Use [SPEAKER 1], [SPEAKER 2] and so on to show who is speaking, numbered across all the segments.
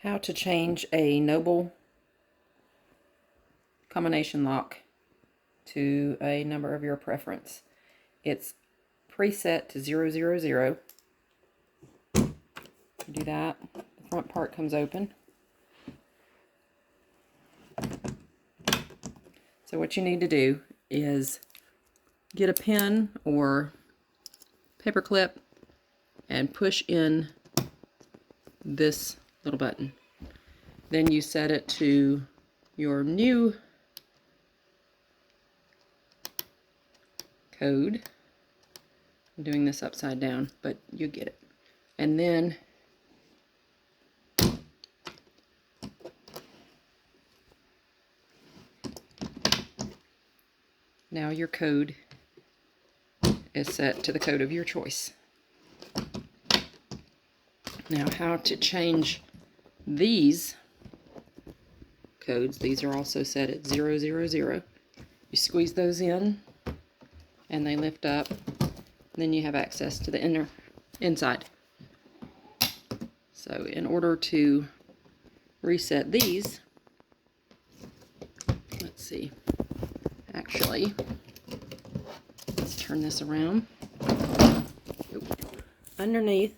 [SPEAKER 1] How to change a Nobl combination lock to a number of your preference. It's preset to 000. You do that, the front part comes open. So what you need to do is get a pen or paper clip and push in this little button. Then you set it to your new code. I'm doing this upside down, but you get it. And then now your code is set to the code of your choice. Now how to change these codes, these are also set at 000. You squeeze those in and they lift up. Then you have access to the inside. So in order to reset these, let's see, actually, let's turn this around. Underneath,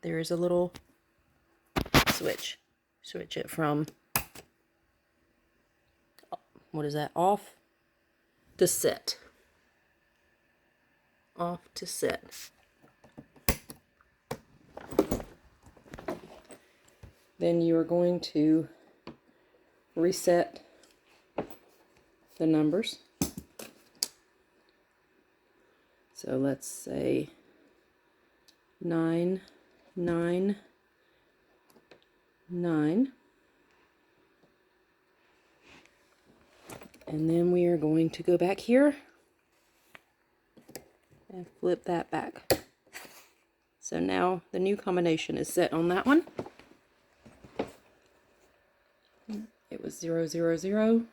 [SPEAKER 1] there is a little switch. Switch it from, what is that, off to set. Off to set. Then you are going to reset the numbers. So let's say 999. And then we are going to go back here and flip that back. So now the new combination is set on that one. It was 000.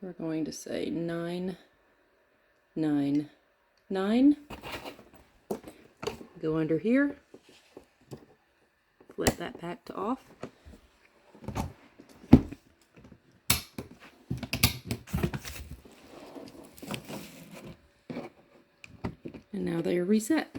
[SPEAKER 1] We're going to say 999. Go under here, flip that back to off. And now they are reset.